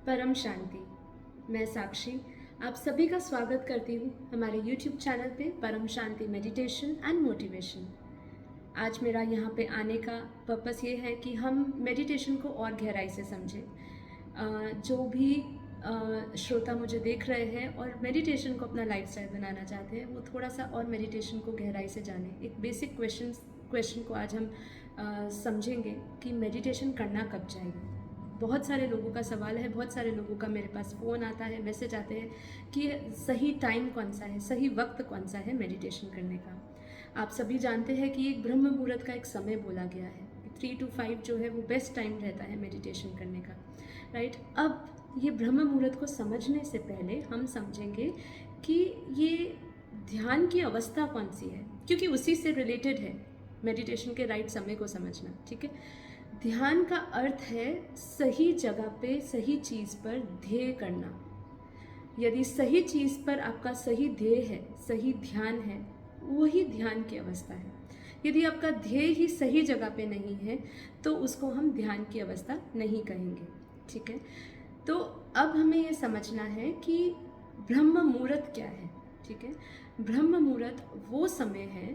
परम शांति। मैं साक्षी आप सभी का स्वागत करती हूँ हमारे YouTube चैनल पे परम शांति मेडिटेशन एंड मोटिवेशन। आज मेरा यहाँ पे आने का पर्पस ये है कि हम मेडिटेशन को और गहराई से समझें। जो भी श्रोता मुझे देख रहे हैं और मेडिटेशन को अपना लाइफस्टाइल बनाना चाहते हैं, वो थोड़ा सा और मेडिटेशन को गहराई से जाने। एक बेसिक क्वेश्चन को आज हम समझेंगे कि मेडिटेशन करना कब चाहिए। बहुत सारे लोगों का सवाल है, बहुत सारे लोगों का मेरे पास फ़ोन आता है, मैसेज आते हैं कि सही टाइम कौन सा है, सही वक्त कौन सा है मेडिटेशन करने का। आप सभी जानते हैं कि एक ब्रह्म मुहूर्त का एक समय बोला गया है, 3 to 5 जो है वो बेस्ट टाइम रहता है मेडिटेशन करने का, राइट। अब ये ब्रह्म मुहूर्त को समझने से पहले हम समझेंगे कि ये ध्यान की अवस्था कौन सी है, क्योंकि उसी से रिलेटेड है मेडिटेशन के राइट समय को समझना, ठीक है। ध्यान का अर्थ है सही जगह पे सही चीज़ पर ध्येय करना। यदि सही चीज़ पर आपका सही ध्येय है, सही ध्यान है, वही ध्यान की अवस्था है। यदि आपका ध्येय ही सही जगह पे नहीं है तो उसको हम ध्यान की अवस्था नहीं कहेंगे, ठीक है। तो अब हमें ये समझना है कि ब्रह्म मुहूर्त क्या है, ठीक है। ब्रह्म मुहूर्त वो समय है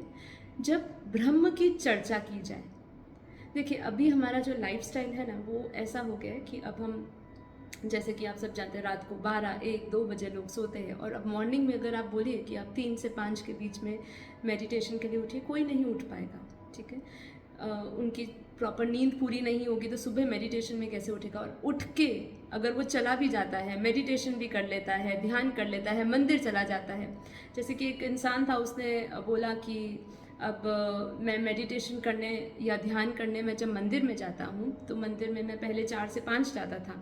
जब ब्रह्म की चर्चा की जाए। देखिए, अभी हमारा जो लाइफस्टाइल है ना, वो ऐसा हो गया है कि अब हम, जैसे कि आप सब जानते हैं, रात को 12, 1, 2 बजे लोग सोते हैं, और अब मॉर्निंग में अगर आप बोलिए कि आप 3 से 5 के बीच में मेडिटेशन के लिए उठिए, कोई नहीं उठ पाएगा, ठीक है। उनकी प्रॉपर नींद पूरी नहीं होगी तो सुबह मेडिटेशन में कैसे उठेगा। और उठ के अगर वो चला भी जाता है, मेडिटेशन भी कर लेता है, ध्यान कर लेता है, मंदिर चला जाता है। जैसे कि एक इंसान था, उसने बोला कि अब मैं मेडिटेशन करने या ध्यान करने में जब मंदिर में जाता हूँ तो मंदिर में मैं पहले 4 से 5 जाता था,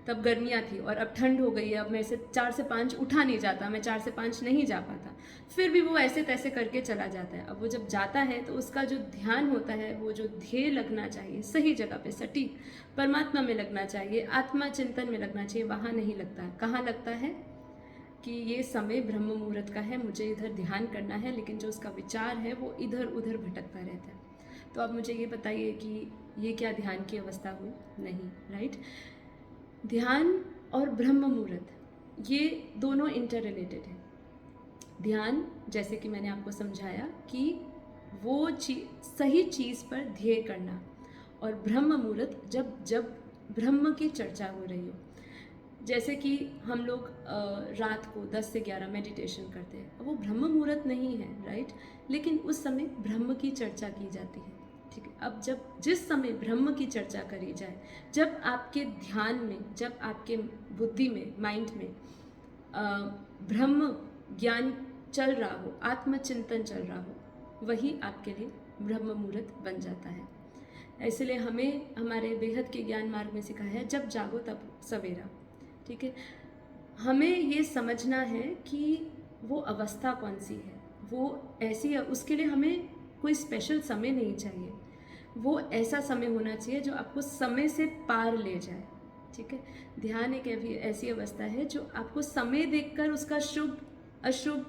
तब गर्मियाँ थी, और अब ठंड हो गई है, अब मैं से 4 से 5 उठा नहीं जाता, मैं 4 से 5 नहीं जा पाता। फिर भी वो ऐसे तैसे करके चला जाता है। अब वो जब जाता है तो उसका जो ध्यान होता है, वो जो ध्येय लगना चाहिए सही जगह पे, सटीक परमात्मा में लगना चाहिए, आत्मा चिंतन में लगना चाहिए, वहाँ नहीं लगता है। कहाँ लगता है कि ये समय ब्रह्म मुहूर्त का है, मुझे इधर ध्यान करना है, लेकिन जो उसका विचार है वो इधर उधर भटकता रहता है। तो आप मुझे ये बताइए कि ये क्या ध्यान की अवस्था हुई? नहीं, राइट। ध्यान और ब्रह्म मुहूर्त ये दोनों इंटर रिलेटेड है। ध्यान, जैसे कि मैंने आपको समझाया, कि वो सही चीज़ पर ध्येय करना, और ब्रह्म मुहूर्त जब जब ब्रह्म की चर्चा हो रही हो। जैसे कि हम लोग रात को 10 से 11 मेडिटेशन करते हैं, वो ब्रह्म मुहूर्त नहीं है, राइट, लेकिन उस समय ब्रह्म की चर्चा की जाती है, ठीक है। अब जब जिस समय ब्रह्म की चर्चा करी जाए, जब आपके ध्यान में, जब आपके बुद्धि में, माइंड में ब्रह्म ज्ञान चल रहा हो, आत्मचिंतन चल रहा हो, वही आपके लिए ब्रह्म मुहूर्त बन जाता है। इसलिए हमें हमारे बेहद के ज्ञान मार्ग में सिखाया है, जब जागो तब सवेरा, ठीक है। हमें ये समझना है कि वो अवस्था कौन सी है, वो ऐसी है, उसके लिए हमें कोई स्पेशल समय नहीं चाहिए। वो ऐसा समय होना चाहिए जो आपको समय से पार ले जाए, ठीक है। ध्यान एक ऐसी अवस्था है जो आपको समय देखकर उसका शुभ अशुभ,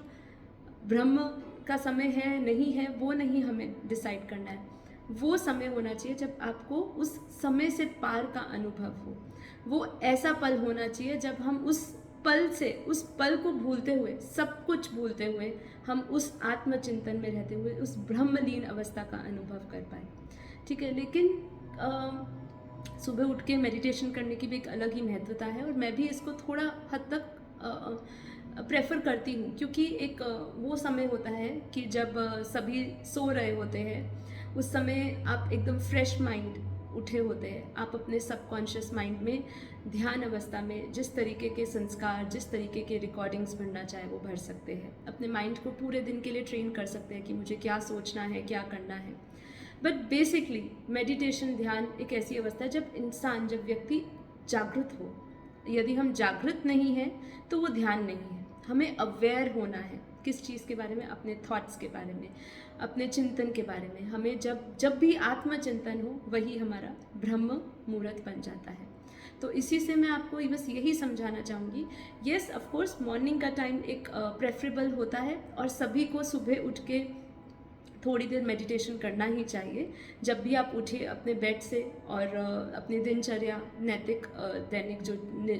ब्रह्म का समय है नहीं है, वो नहीं हमें डिसाइड करना है। वो समय होना चाहिए जब आपको उस समय से पार का अनुभव हो। वो ऐसा पल होना चाहिए जब हम उस पल से, उस पल को भूलते हुए, सब कुछ भूलते हुए, हम उस आत्मचिंतन में रहते हुए उस ब्रह्मलीन अवस्था का अनुभव कर पाए, ठीक है। लेकिन सुबह उठ के मेडिटेशन करने की भी एक अलग ही महत्वता है, और मैं भी इसको थोड़ा हद तक प्रेफर करती हूँ, क्योंकि एक वो समय होता है कि जब सभी सो रहे होते हैं, उस समय आप एकदम फ्रेश माइंड उठे होते हैं। आप अपने सबकॉन्शियस माइंड में ध्यान अवस्था में जिस तरीके के संस्कार, जिस तरीके के रिकॉर्डिंग्स भरना चाहे वो भर सकते हैं। अपने माइंड को पूरे दिन के लिए ट्रेन कर सकते हैं कि मुझे क्या सोचना है, क्या करना है। बट बेसिकली मेडिटेशन, ध्यान एक ऐसी अवस्था है जब इंसान, जब व्यक्ति जागृत हो। यदि हम जागृत नहीं हैं तो वो ध्यान नहीं है। हमें अवेयर होना है किस चीज़ के बारे में, अपने थॉट्स के बारे में, अपने चिंतन के बारे में। हमें जब भी आत्मचिंतन हो, वही हमारा ब्रह्म मुहूर्त बन जाता है। तो इसी से मैं आपको बस यही समझाना चाहूँगी। येस, ऑफ कोर्स मॉर्निंग का टाइम एक प्रेफरेबल होता है, और सभी को सुबह उठ के थोड़ी देर मेडिटेशन करना ही चाहिए। जब भी आप उठिए अपने बेड से और अपनी दिनचर्या, नैतिक दैनिक जो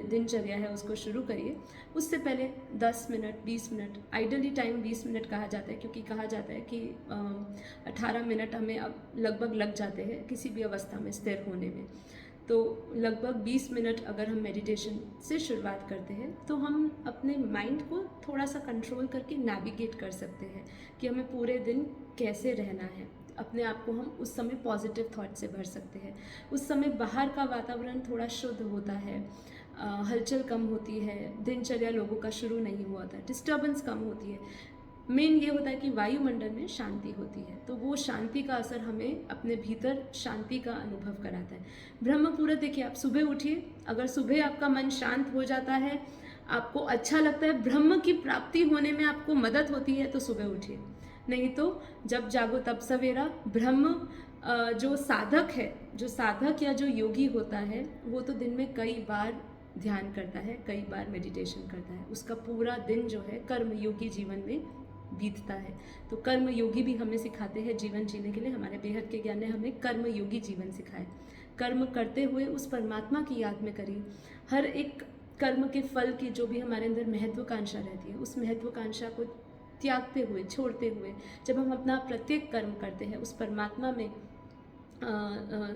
दिनचर्या है उसको शुरू करिए। उससे पहले 10 minute 20 minute, ideally time 20 minute कहा जाता है, क्योंकि कहा जाता है कि 18 मिनट हमें अब लगभग लग जाते हैं किसी भी अवस्था में स्थिर होने में। तो लगभग 20 मिनट अगर हम मेडिटेशन से शुरुआत करते हैं तो हम अपने माइंड को थोड़ा सा कंट्रोल करके नेविगेट कर सकते हैं कि हमें पूरे दिन कैसे रहना है। अपने आप को हम उस समय पॉजिटिव थॉट से भर सकते हैं। उस समय बाहर का वातावरण थोड़ा शुद्ध होता है, हलचल कम होती है, दिनचर्या लोगों का शुरू नहीं हुआ था, डिस्टर्बेंस कम होती है। मेन ये होता है कि वायुमंडल में शांति होती है, तो वो शांति का असर हमें अपने भीतर शांति का अनुभव कराता है। ब्रह्म मुहूर्त देखिए, आप सुबह उठिए, अगर सुबह आपका मन शांत हो जाता है, आपको अच्छा लगता है, ब्रह्म की प्राप्ति होने में आपको मदद होती है, तो सुबह उठिए। नहीं तो जब जागो तब सवेरा। ब्रह्म जो साधक है, जो साधक या जो योगी होता है, वो तो दिन में कई बार ध्यान करता है, कई बार मेडिटेशन करता है। उसका पूरा दिन जो है कर्म योगी जीवन में बीतता है। तो कर्म योगी भी हमें सिखाते हैं जीवन जीने के लिए। हमारे बेहद के ज्ञान ने हमें कर्म योगी जीवन सिखाए। कर्म करते हुए उस परमात्मा की याद में करिए। हर एक कर्म के फल की जो भी हमारे अंदर महत्वाकांक्षा रहती है, उस महत्वाकांक्षा को त्यागते हुए, छोड़ते हुए, जब हम अपना प्रत्येक कर्म करते हैं उस परमात्मा में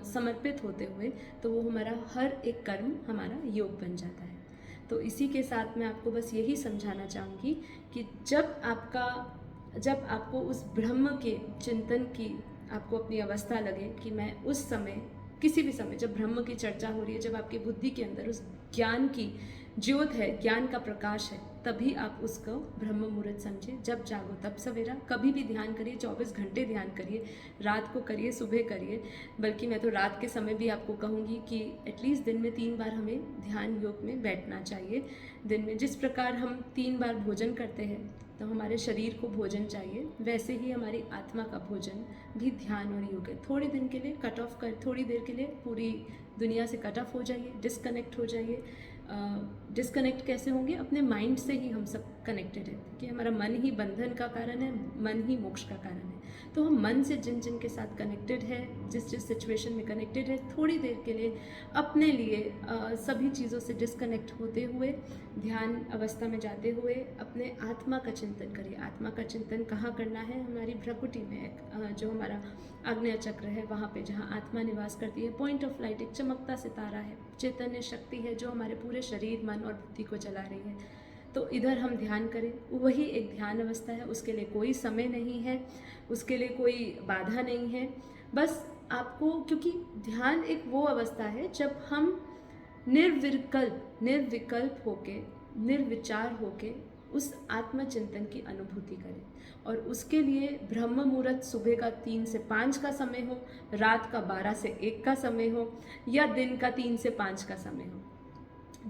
समर्पित होते हुए, तो वो हमारा हर एक कर्म हमारा योग बन जाता है। तो इसी के साथ मैं आपको बस यही समझाना चाहूँगी कि जब आपको उस ब्रह्म के चिंतन की आपको अपनी अवस्था लगे कि मैं उस समय, किसी भी समय जब ब्रह्म की चर्चा हो रही है, जब आपकी बुद्धि के अंदर उस ज्ञान की ज्योत है, ज्ञान का प्रकाश है, तभी आप उसको ब्रह्म मुहूर्त समझिए। जब जागो तब सवेरा। कभी भी ध्यान करिए, 24 घंटे ध्यान करिए, रात को करिए, सुबह करिए। बल्कि मैं तो रात के समय भी आपको कहूँगी कि एटलीस्ट दिन में 3 बार हमें ध्यान योग में बैठना चाहिए। दिन में जिस प्रकार हम 3 बार भोजन करते हैं, तो हमारे शरीर को भोजन चाहिए, वैसे ही हमारी आत्मा का भोजन भी ध्यान और योग है। थोड़े दिन के लिए कट ऑफ कर, थोड़ी देर के लिए पूरी दुनिया से कट ऑफ हो जाइए, डिस्कनेक्ट हो जाइए। डिस्कनेक्ट कैसे होंगे? अपने माइंड से ही हम सब कनेक्टेड है, कि हमारा मन ही बंधन का कारण है, मन ही मोक्ष का कारण है। तो हम मन से जिन जिन के साथ कनेक्टेड है, जिस जिस सिचुएशन में कनेक्टेड है, थोड़ी देर के लिए अपने लिए सभी चीज़ों से डिस्कनेक्ट होते हुए, ध्यान अवस्था में जाते हुए अपने आत्मा का चिंतन करिए। आत्मा का चिंतन कहाँ करना है? हमारी भ्रकुटी में, जो हमारा आग्नेय चक्र है, वहाँ पे जहाँ आत्मा निवास करती है। पॉइंट ऑफ लाइट एक चमकता सितारा है, चैतन्य शक्ति है जो हमारे पूरे शरीर, मन और बुद्धि को चला रही है। तो इधर हम ध्यान करें, वही एक ध्यान अवस्था है। उसके लिए कोई समय नहीं है, उसके लिए कोई बाधा नहीं है। बस आपको, क्योंकि ध्यान एक वो अवस्था है जब हम निर्विकल्प होके, निर्विचार होके उस आत्मचिंतन की अनुभूति करें। और उसके लिए ब्रह्म मुहूर्त सुबह का 3 से 5 का समय हो, रात का 12 से 1 का समय हो, या दिन का 3 से 5 का समय हो,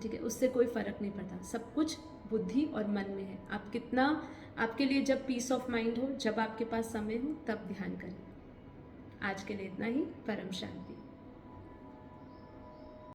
ठीक है, उससे कोई फ़र्क नहीं पड़ता। सब कुछ बुद्धि और मन में है। आप कितना, आपके लिए जब पीस ऑफ माइंड हो, जब आपके पास समय हो, तब ध्यान करें। आज के लिए इतना ही। परम शांति।